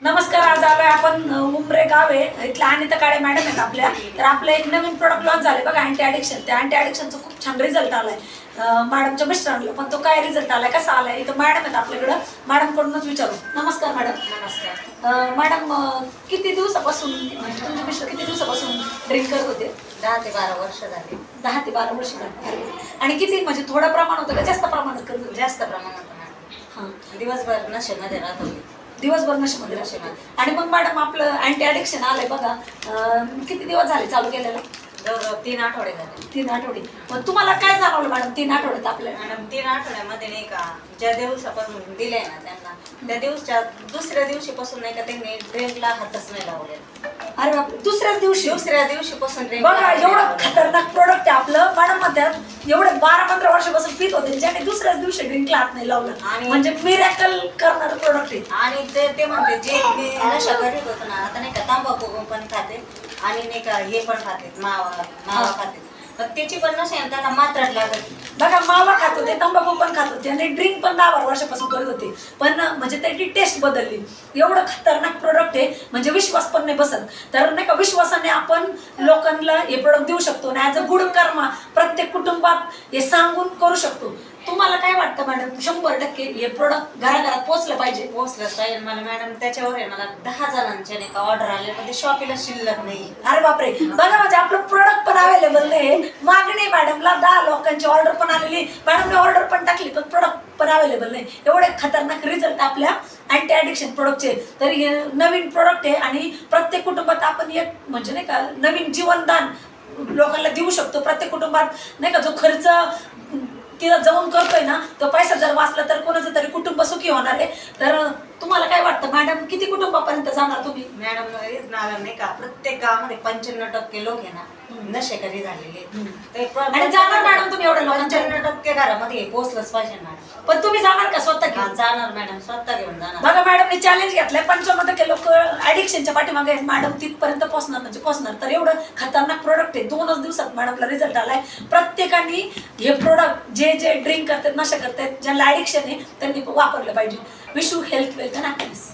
नमस्कार. आज आलोय आपण उमरे गाव आहे इथल्या अनिता काळे मॅडम आहेत आपल्या. तर आपलं एक नवीन प्रोडक्ट लॉन्च झाले बघा, अँटी ॲडिक्शन. त्या अँटी ॲडिक्शनचा खूप छान रिझल्ट आलाय मॅडमच्या मिस्टरांना. पण तो काय रिझल्ट आलाय, कसा आलाय, इथं मॅडम आहेत आपल्याकडं. मॅडमकडूनच विचारू. नमस्कार मॅडम. नमस्कार मॅडम, किती दिवसापासून म्हणजे तुमचे मिस्टर किती दिवसापासून ड्रिंक करत होते? 10 ते 12 वर्ष झाली. 10 ते 12 वर्ष झाली. आणि किती म्हणजे थोडं प्रमाण होतं का जास्त प्रमाणात करत होते? जास्त प्रमाणात हां, दिवसभर नशेमध्ये राहत होती. दिवसभर नशेमध्ये राहते. आणि मग मॅडम आपलं अँटी ॲडिक्शन आलंय बघा, किती दिवस झाले चालू केलेलं? जवळ 3 आठवडे झाले. 3 आठवडे. मग तुम्हाला काय जाणवलं मॅडम 3 आठवड्यात आपल्याला? मॅडम 3 आठवड्यामध्ये नाही का, ज्या दिवसापासून दिले ना त्यांना, त्या दिवसच्या दुसऱ्या दिवशीपासून नाही का त्यांनी ड्रिंकला हातच नाही लावले. अरे बापरे, दुसऱ्याच दिवशीपासून ड्रिंक बघा, एवढं खतरनाक प्रोडक्ट आहे आपलं. मॅडम म्हणतात एवढे 12-15 वर्षापासून पित होते, ज्याने दुसऱ्याच दिवशी ड्रिंकला हात नाही लावलं. आणि म्हणजे मिरॅकल करणारं प्रोडक्ट आहे. आणि ते म्हणते जे मी नशा करीत होतो ना, आता नाही का तंबाखू पण खाते आणि नाही का हे पण खाते, मावा खाते. पण त्याची पण नशा आहे, त्यांना मात्रात लागत. बघा, मावा खात होते, तंबाखू पण खात होते आणि ड्रिंक पण 10-12 वर्षापासून करत होते. पण म्हणजे त्याची टेस्ट बदलली. एवढं खतरनाक प्रोडक्ट आहे, म्हणजे विश्वास पण नाही बसत. तर नाही का, विश्वासाने आपण लोकांना हे प्रोडक्ट देऊ शकतो आणि ॲज अ गुड कर्मा प्रत्येक कुटुंबात हे सांगून करू शकतो. तुम्हाला काय वाटतं मॅडम, 100% हे प्रोडक्ट घराघरात पोहोचलं पाहिजे? पोहोचलंच पाहिजे. मला मॅडम त्याच्यावर आहे, मला 10 जणांच्या नाही का ऑर्डर आले, पण ते शॉपीला शिल्लक नाही. अरे बापरे, बघा म्हणजे आपलं प्रोडक्ट पण अवेलेबल नाही, मागणी मॅडमला 10 लोकांची ऑर्डर पण आलेली, मॅडमने ऑर्डर पण टाकली, पण प्रोडक्ट पण अवेलेबल नाही. एवढे खतरनाक रिझल्ट आपल्या अँटी ॲडिक्शन प्रोडक्टचे. तर हे नवीन प्रोडक्ट आहे आणि प्रत्येक कुटुंबात आपण एक म्हणजे नाही का नवीन जीवनदान लोकांना देऊ शकतो. प्रत्येक कुटुंबात नाही का जो खर्च तिला जाऊन करतोय ना, तो पैसा जर वाचला तर कोणाचं तरी कुटुंब सुखी होणार आहे. तर तुम्हाला काय वाटतं मॅडम, किती कुटुंबापर्यंत जाणार तुम्ही? मॅडम नाही का, प्रत्येक गावामध्ये 95% लोक आहे ना नशेकरी झालेले. आणि जाणार मॅडम तुम्ही एवढ्या लोकांच्या? 95% घरामध्ये हे पोहोचलंच पाहिजे मॅडम. पण तुम्ही जाणार का स्वतः घेऊन? जाणार मॅडम, स्वतः घेऊन जाणार. बघा मॅडमने चॅलेंज घेतलंय, 95% लोक ऍडिक्शनच्या पाठीमागे आहेत. मॅडम तिथपर्यंत पोहोचणार म्हणजे पोहोचणार. तर एवढं खतरनाक प्रोडक्ट आहे. 2च दिवसात मॅडमला रिझल्ट आलाय. प्रत्येकाने हे प्रोडक्ट जे ड्रिंक करतात, नशा करतात, ज्यांना ऍडिक्शन आहे त्यांनी वापरलं पाहिजे. Wish you health, wealth and happiness.